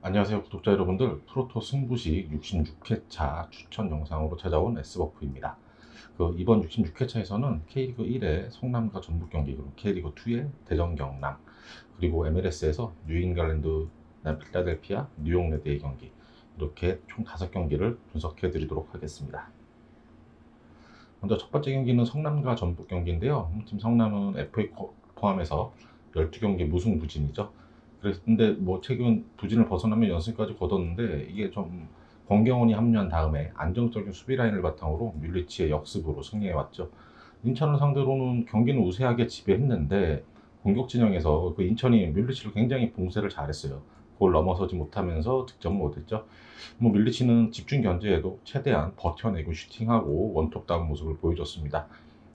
안녕하세요 구독자 여러분들, 프로토 승부식 66회차 추천 영상으로 찾아온 S버프입니다. 이번 66회차에서는 K리그 1의 성남과 전북 경기, 그리고 K리그 2의 대전 경남, 그리고 MLS에서 뉴잉글랜드, 필라델피아, 뉴욕 레드의 경기, 이렇게 총 5경기를 분석해 드리도록 하겠습니다. 먼저 첫 번째 경기는 성남과 전북 경기인데요. 팀 성남은 FA 포함해서 12경기 무승부진이죠. 그런데 최근 부진을 벗어나며 연승까지 거뒀는데, 이게 좀 권경원이 합류한 다음에 안정적인 수비 라인을 바탕으로 뮬리치의 역습으로 승리해왔죠. 인천을 상대로는 경기는 우세하게 지배했는데, 공격 진영에서 인천이 뮬리치를 굉장히 봉쇄를 잘했어요. 골 넘어서지 못하면서 득점을 못했죠. 밀리치는 집중 견제에도 최대한 버텨내고 슈팅하고 원톱다운 모습을 보여줬습니다.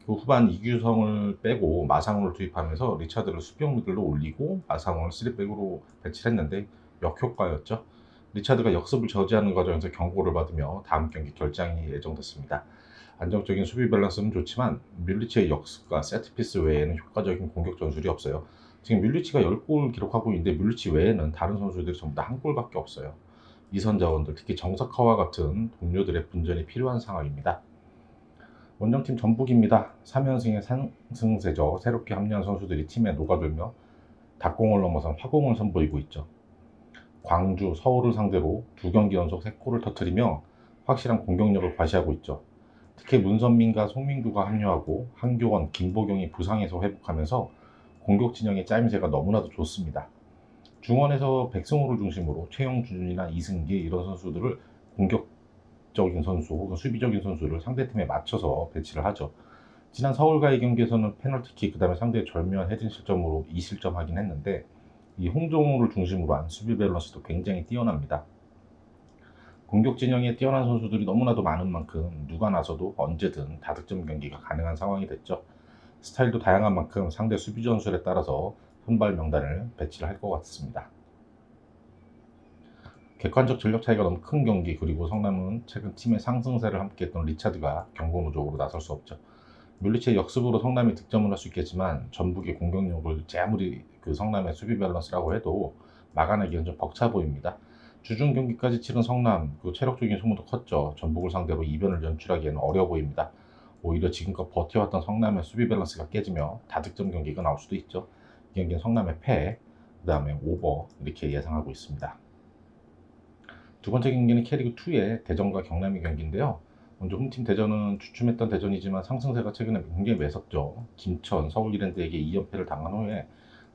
후반 이규성을 빼고 마상호를 투입하면서 리차드를 수비형 미들로 올리고 마상호를 3백으로 배치를 했는데 역효과였죠. 리차드가 역습을 저지하는 과정에서 경고를 받으며 다음 경기 결장이 예정됐습니다. 안정적인 수비 밸런스는 좋지만 뮬리치의 역습과 세트피스 외에는 효과적인 공격 전술이 없어요. 지금 뮬리치가 10골 기록하고 있는데, 뮬리치 외에는 다른 선수들이 전부 다 한 골밖에 없어요. 이선 자원들, 특히 정석화와 같은 동료들의 분전이 필요한 상황입니다. 원정팀 전북입니다. 3연승의 상승세죠. 새롭게 합류한 선수들이 팀에 녹아들며 닭공을 넘어선 화공을 선보이고 있죠. 광주, 서울을 상대로 2경기 연속 3골을 터뜨리며 확실한 공격력을 과시하고 있죠. 특히 문선민과 송민규가 합류하고 한교원, 김보경이 부상에서 회복하면서 공격 진영의 짜임새가 너무나도 좋습니다. 중원에서 백승호를 중심으로 최영준이나 이승기, 이런 선수들을 공격적인 선수 혹은 수비적인 선수를 상대팀에 맞춰서 배치를 하죠. 지난 서울과의 경기에서는 페널티킥, 그 다음에 상대의 절묘한 헤딩 실점으로 2실점하긴 했는데, 이 홍정우를 중심으로 한 수비 밸런스도 굉장히 뛰어납니다. 공격 진영에 뛰어난 선수들이 너무나도 많은 만큼 누가 나서도 언제든 다득점 경기가 가능한 상황이 됐죠. 스타일도 다양한 만큼 상대 수비 전술에 따라서 선발 명단을 배치를 할 것 같습니다. 객관적 전력 차이가 너무 큰 경기, 그리고 성남은 최근 팀의 상승세를 함께했던 리차드가 경고 누적으로 나설 수 없죠. 뮬리치의 역습으로 성남이 득점을 할 수 있겠지만, 전북의 공격력을 제 아무리 성남의 수비 밸런스라고 해도 막아내기는 좀 벅차 보입니다. 주중 경기까지 치른 성남, 체력적인 소모도 컸죠. 전북을 상대로 이변을 연출하기에는 어려워 보입니다. 오히려 지금껏 버텨왔던 성남의 수비 밸런스가 깨지며 다득점 경기가 나올 수도 있죠. 이 경기는 성남의 패, 그 다음에 오버, 이렇게 예상하고 있습니다. 두 번째 경기는 K리그2의 대전과 경남의 경기인데요. 먼저 홈팀 대전은 주춤했던 대전이지만 상승세가 최근에 굉장히 매섭죠. 김천, 서울 이랜드에게 2연패를 당한 후에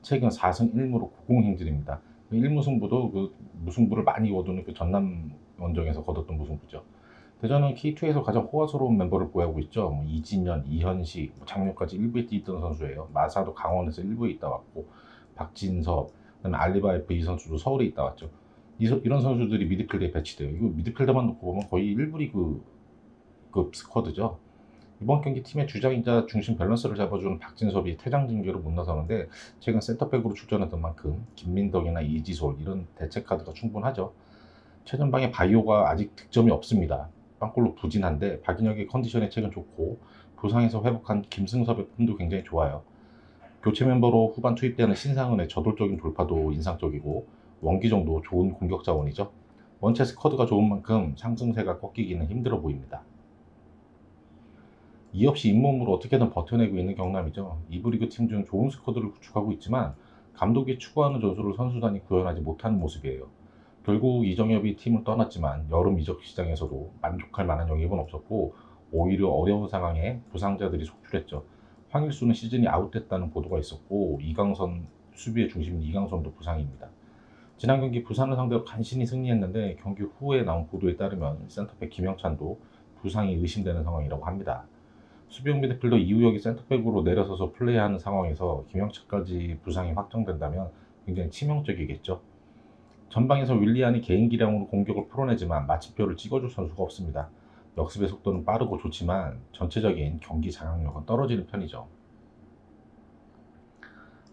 최근 4승 1무로 고공행진입니다. 1무승부도 무승부를 많이 거두는 전남 원정에서 거뒀던 무승부죠. 대전은 K2에서 가장 호화스러운 멤버를 보유하고 있죠. 이진현, 이현식, 작년까지 1부에 뛰던 선수예요. 마사도 강원에서 1부에 있다 왔고, 박진섭, 그다음에 알리바이프, 이 선수도 서울에 있다 왔죠. 이런 선수들이 미드필드에 배치돼요. 이거 미드필더만 놓고 보면 거의 1부 리그급 스쿼드죠. 이번 경기 팀의 주장이자 중심 밸런스를 잡아주는 박진섭이 퇴장 징계로 못 나서는데, 최근 센터백으로 출전했던 만큼 김민덕이나 이지솔, 이런 대체 카드가 충분하죠. 최전방에 바이오가 아직 득점이 없습니다. 빵골로 부진한데 박인혁의 컨디션이 최근 좋고, 부상에서 회복한 김승섭의 폼도 굉장히 좋아요. 교체 멤버로 후반 투입되는 신상은의 저돌적인 돌파도 인상적이고, 원기정도 좋은 공격 자원이죠. 원체 스쿼드가 좋은 만큼 상승세가 꺾이기는 힘들어 보입니다. 이 없이 잇몸으로 어떻게든 버텨내고 있는 경남이죠. 2부 리그 팀 중 좋은 스쿼드를 구축하고 있지만 감독이 추구하는 전술을 선수단이 구현하지 못하는 모습이에요. 결국 이정엽이 팀을 떠났지만 여름 이적 시장에서도 만족할 만한 영입은 없었고, 오히려 어려운 상황에 부상자들이 속출했죠. 황일수는 시즌이 아웃됐다는 보도가 있었고, 이강선, 수비의 중심인 이강선도 부상입니다. 지난 경기 부산을 상대로 간신히 승리했는데, 경기 후에 나온 보도에 따르면 센터백 김영찬도 부상이 의심되는 상황이라고 합니다. 수비형 미드필더 이우혁이 센터백으로 내려서서 플레이하는 상황에서 김영찬까지 부상이 확정된다면 굉장히 치명적이겠죠. 전방에서 윌리안이 개인 기량으로 공격을 풀어내지만 마침표를 찍어줄 선수가 없습니다. 역습의 속도는 빠르고 좋지만 전체적인 경기 장악력은 떨어지는 편이죠.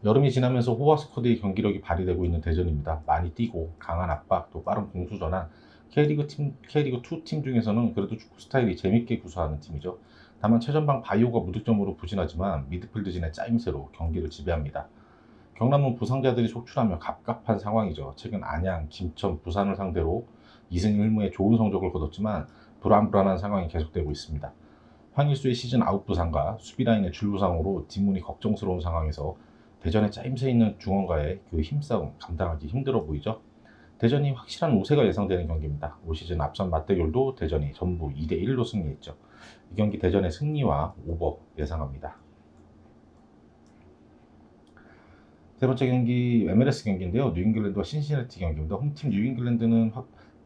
여름이 지나면서 호화 스쿼드의 경기력이 발휘되고 있는 대전입니다. 많이 뛰고 강한 압박, 또 빠른 공수 전환, K리그2 팀 중에서는 그래도 축구 스타일이 재밌게 구사하는 팀이죠. 다만 최전방 바이오가 무득점으로 부진하지만 미드필드진의 짜임새로 경기를 지배합니다. 경남은 부상자들이 속출하며 갑갑한 상황이죠. 최근 안양, 김천, 부산을 상대로 2승 1무의 좋은 성적을 거뒀지만 불안불안한 상황이 계속되고 있습니다. 황일수의 시즌 아웃 부상과 수비라인의 줄부상으로 뒷문이 걱정스러운 상황에서 대전에 짜임새 있는 중원과의 그 힘싸움 감당하기 힘들어 보이죠. 대전이 확실한 우세가 예상되는 경기입니다. 올 시즌 앞선 맞대결도 대전이 전부 2대1로 승리했죠. 이 경기 대전의 승리와 오버 예상합니다. 세 번째 경기 MLS 경기인데요. 뉴잉글랜드와 신시내티 경기입니다. 홈팀 뉴잉글랜드는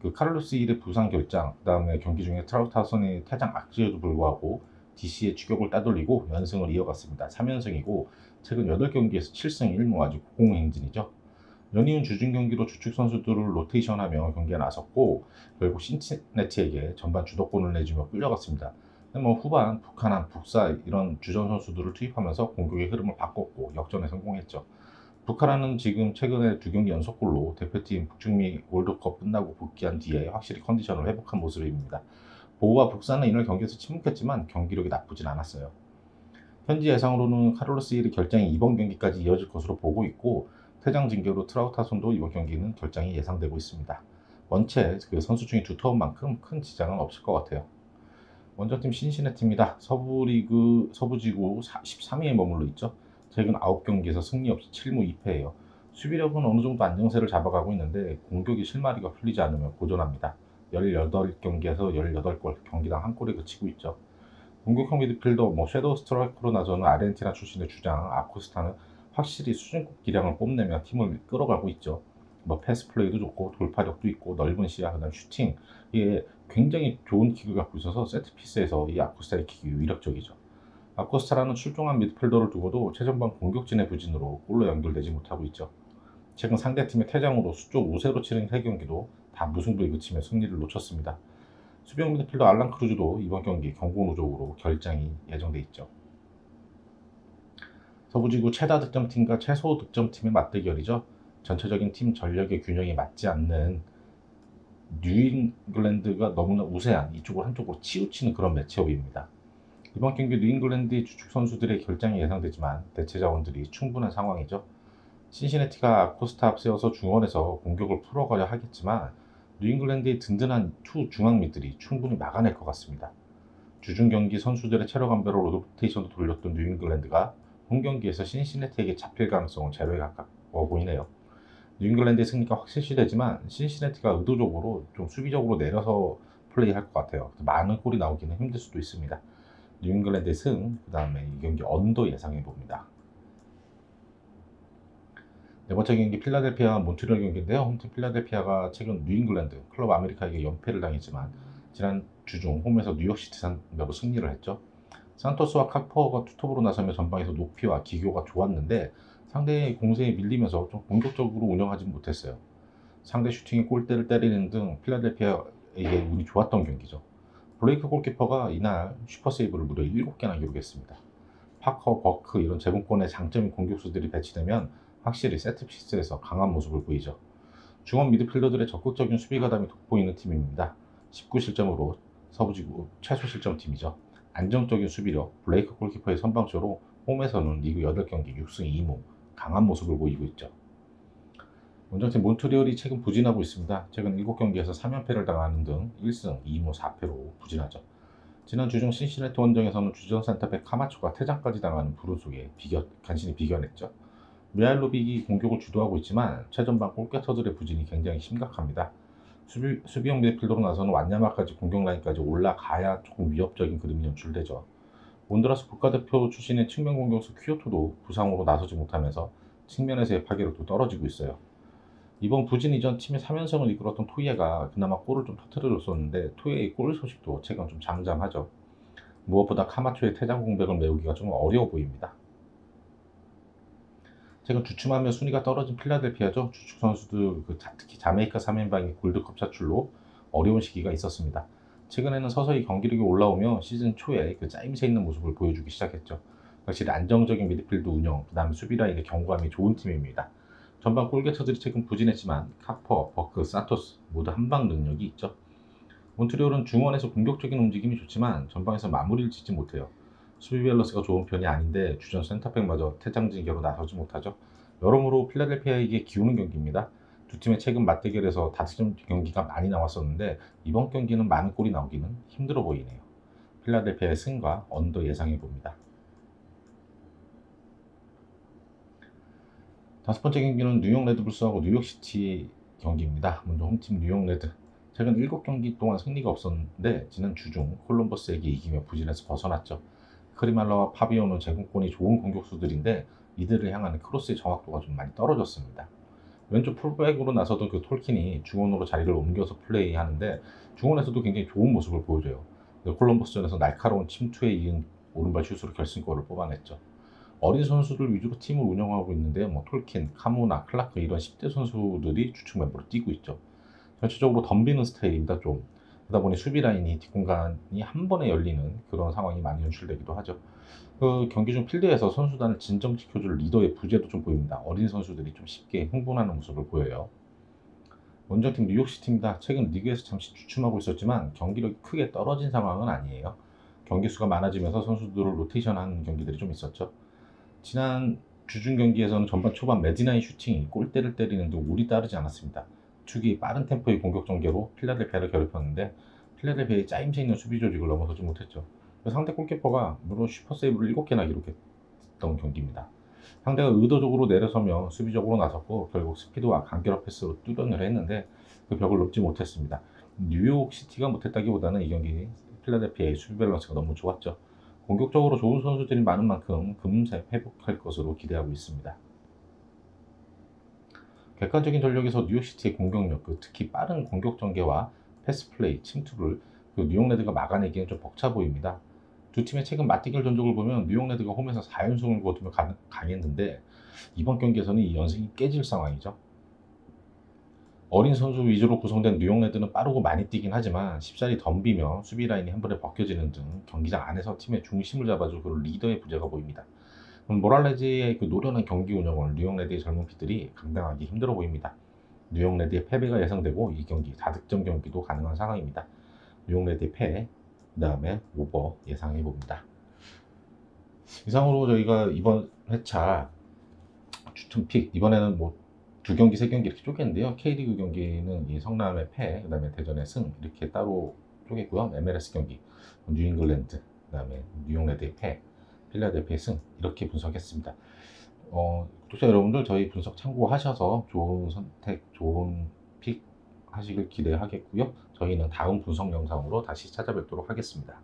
그 카를로스 힐의 부상 결장, 그다음에 경기 중에 트라우트 하선의 퇴장 악재에도 불구하고 DC의 추격을 따돌리고 연승을 이어갔습니다. 3연승이고 최근 8경기에서 7승 1무 아주 고공행진이죠. 연이은 주중 경기로 주축 선수들을 로테이션하며 경기에 나섰고 결국 신시내티에게 전반 주도권을 내주며 끌려갔습니다. 뭐 후반 북한한, 북사 이런 주전 선수들을 투입하면서 공격의 흐름을 바꿨고 역전에 성공했죠. 북한은 지금 최근에 2경기 연속골로 대표팀 북중미 월드컵 끝나고 복귀한 뒤에 확실히 컨디션을 회복한 모습입니다. 보우와 북산은 이날 경기에서 침묵했지만 경기력이 나쁘진 않았어요. 현지 예상으로는 카를로스 힐의 결장이 이번 경기까지 이어질 것으로 보고 있고 퇴장 징계로 트라우타손도 이번 경기는 결장이 예상되고 있습니다. 원체 그 선수 중에 두터운 만큼 큰 지장은 없을 것 같아요. 원정팀 신시내티입니다. 서부지구 13위에 머물러 있죠. 최근 9경기에서 승리 없이 7무 2패예요. 수비력은 어느 정도 안정세를 잡아가고 있는데 공격이 실마리가 풀리지 않으면 고전합니다. 18경기에서 18골, 경기당 1골에 그치고 있죠. 공격형 미드필더 섀도우 스트라이커로 나서는 아르헨티나 출신의 주장 아코스타는 확실히 수준급 기량을 뽐내며 팀을 끌어가고 있죠. 패스 플레이도 좋고 돌파력도 있고 넓은 시야, 그다음 슈팅, 이게 굉장히 좋은 킥을 갖고 있어서 세트피스에서 이 아코스타의 킥이 위력적이죠. 아코스타라는 출중한 미드필더를 두고도 최전방 공격진의 부진으로 골로 연결되지 못하고 있죠. 최근 상대팀의 퇴장으로 수적 우세로 치른 3경기도 다 무승부에 그치며 승리를 놓쳤습니다. 수비형 미드필더 알란 크루즈도 이번 경기 경고 누적으로 결장이 예정돼 있죠. 서부지구 최다 득점팀과 최소 득점팀의 맞대결이죠. 전체적인 팀 전력의 균형이 맞지 않는 뉴잉글랜드가 너무나 우세한 이쪽을 한쪽으로 치우치는 그런 매치업입니다. 이번 경기 뉴잉글랜드의 주축 선수들의 결장이 예상되지만 대체 자원들이 충분한 상황이죠. 신시내티가 코스타 앞세워서 중원에서 공격을 풀어가려 하겠지만 뉴잉글랜드의 든든한 투 중앙미들이 충분히 막아낼 것 같습니다. 주중 경기 선수들의 체력 감별로 로테이션도 돌렸던 뉴잉글랜드가 홈 경기에서 신시내티에게 잡힐 가능성은 제로에 가까워 보이네요. 뉴잉글랜드의 승리가 확실시되지만 신시내티가 의도적으로 좀 수비적으로 내려서 플레이할 것 같아요. 많은 골이 나오기는 힘들 수도 있습니다. 뉴잉글랜드의 승, 그 다음에 이 경기 언더 예상해 봅니다. 네 번째 경기 필라델피아와 몬트리올 경기인데요. 홈팀 필라델피아가 최근 뉴잉글랜드 클럽 아메리카에게 연패를 당했지만 지난 주중 홈에서 뉴욕시티 상대로 승리를 했죠. 산토스와 카퍼가 투톱으로 나서며 전방에서 높이와 기교가 좋았는데 상대의 공세에 밀리면서 좀 공격적으로 운영하지 못했어요. 상대 슈팅에 골대를 때리는 등 필라델피아에게 운이 좋았던 경기죠. 블레이크 골키퍼가 이날 슈퍼세이브를 무려 7개나 기록했습니다. 파커, 버크 이런 제공권의 장점인 공격수들이 배치되면 확실히 세트피스에서 강한 모습을 보이죠. 중원 미드필더들의 적극적인 수비 가담이 돋보이는 팀입니다. 19실점으로 서부지구 최소 실점팀이죠. 안정적인 수비력, 블레이크 골키퍼의 선방쇼로 홈에서는 리그 8경기 6승 2무 강한 모습을 보이고 있죠. 원정팀 몬트리올이 최근 부진하고 있습니다. 최근 7경기에서 3연패를 당하는 등 1승 2무 4패로 부진하죠. 지난 주중 신시내티 원정에서는 주전 센터백 카마초가 퇴장까지 당하는 불운 속에 간신히 비겨냈죠. 미하일로빅이 공격을 주도하고 있지만 최전방 골게터들의 부진이 굉장히 심각합니다. 수비형 미드필더로 나서는 완야마까지 공격 라인까지 올라가야 조금 위협적인 그림이 연출되죠. 온두라스 국가대표 출신의 측면 공격수 퀴오토도 부상으로 나서지 못하면서 측면에서의 파괴력도 떨어지고 있어요. 이번 부진 이전 팀의 3연승을 이끌었던 토이에가 그나마 골을 좀 터뜨려줬었는데 토이에의 골 소식도 최근 좀 잠잠하죠. 무엇보다 카마초의 퇴장 공백을 메우기가 좀 어려워 보입니다. 최근 주춤하며 순위가 떨어진 필라델피아죠. 주축 선수들 특히 자메이카 3인방의 골드컵 차출로 어려운 시기가 있었습니다. 최근에는 서서히 경기력이 올라오며 시즌 초에 그 짜임새 있는 모습을 보여주기 시작했죠. 확실히 안정적인 미드필드 운영, 그 다음에 수비 라인의 견고함이 좋은 팀입니다. 전반 골게터들이 최근 부진했지만 카퍼, 버크, 산토스 모두 한방 능력이 있죠. 몬트리올은 중원에서 공격적인 움직임이 좋지만 전방에서 마무리를 짓지 못해요. 수비 밸런스가 좋은 편이 아닌데 주전 센터백마저 퇴장 징계로 나서지 못하죠. 여러모로 필라델피아에게 기우는 경기입니다. 두 팀의 최근 맞대결에서 다득점 경기가 많이 나왔었는데 이번 경기는 많은 골이 나오기는 힘들어 보이네요. 필라델피아의 승과 언더 예상해 봅니다. 다섯 번째 경기는 뉴욕 레드불스하고 뉴욕시티 경기입니다. 먼저 홈팀 뉴욕 레드. 최근 7경기 동안 승리가 없었는데 지난 주중 콜럼버스에게 이기며 부진에서 벗어났죠. 크리말라와 파비오는 제공권이 좋은 공격수들인데 이들을 향하는 크로스의 정확도가 좀 많이 떨어졌습니다. 왼쪽 풀백으로 나서던 그 톨킨이 중원으로 자리를 옮겨서 플레이하는데 중원에서도 굉장히 좋은 모습을 보여줘요. 콜럼버스전에서 날카로운 침투에 이은 오른발 슛으로 결승골을 뽑아냈죠. 어린 선수들 위주로 팀을 운영하고 있는데요. 톨킨, 카무나, 클라크 이런 10대 선수들이 주축 멤버로 뛰고 있죠. 전체적으로 덤비는 스타일입니다. 좀 그러다 보니 수비 라인이 뒷공간이 한 번에 열리는 그런 상황이 많이 연출되기도 하죠. 그 경기 중 필드에서 선수단을 진정시켜줄 리더의 부재도 좀 보입니다. 어린 선수들이 좀 쉽게 흥분하는 모습을 보여요. 원정팀 뉴욕시티입니다. 최근 리그에서 잠시 주춤하고 있었지만 경기력이 크게 떨어진 상황은 아니에요. 경기 수가 많아지면서 선수들을 로테이션하는 경기들이 좀 있었죠. 지난 주중 경기에서는 전반 초반 메디나의 슈팅이 골대를 때리는 등 운이 따르지 않았습니다. 축이 빠른 템포의 공격 전개로 필라델피아를 괴롭혔는데 필라델피아의 짜임새 있는 수비 조직을 넘어서지 못했죠. 상대 골키퍼가 무려 슈퍼세이브를 7개나 기록했던 경기입니다. 상대가 의도적으로 내려서며 수비적으로 나섰고 결국 스피드와 간결한 패스로 뚫어내려 했는데 그 벽을 넘지 못했습니다. 뉴욕시티가 못했다기보다는 이 경기 필라델피아의 수비 밸런스가 너무 좋았죠. 공격적으로 좋은 선수들이 많은 만큼 금세 회복할 것으로 기대하고 있습니다. 객관적인 전력에서 뉴욕시티의 공격력, 특히 빠른 공격 전개와 패스 플레이, 침투를 뉴욕 레드가 막아내기엔 좀 벅차 보입니다. 두 팀의 최근 맞대결 전적을 보면 뉴욕 레드가 홈에서 4연승을 거두며 강했는데 이번 경기에서는 이 연승이 깨질 상황이죠. 어린 선수 위주로 구성된 뉴욕 레드는 빠르고 많이 뛰긴 하지만 쉽사리 덤비며 수비 라인이 한 번에 벗겨지는 등 경기장 안에서 팀의 중심을 잡아줄 그런 리더의 부재가 보입니다. 모랄레즈의 그 노련한 경기 운영을 뉴욕 레드의 젊은 피들이 감당하기 힘들어 보입니다. 뉴욕 레드의 패배가 예상되고 이 경기 다득점 경기도 가능한 상황입니다. 뉴욕 레드의 패, 그 다음에 오버 예상해 봅니다. 이상으로 저희가 이번 회차 추천 픽 이번에는 두 경기, 세 경기 이렇게 쪼갰는데요. K리그 경기는 이 성남의 패, 그 다음에 대전의 승 이렇게 따로 쪼갰고요. MLS 경기, 뉴잉글랜드, 그 다음에 뉴욕 레드의 패, 필라델피아의 승 이렇게 분석했습니다. 구독자 여러분들 저희 분석 참고하셔서 좋은 선택, 좋은 픽 하시길 기대하겠고요. 저희는 다음 분석 영상으로 다시 찾아뵙도록 하겠습니다.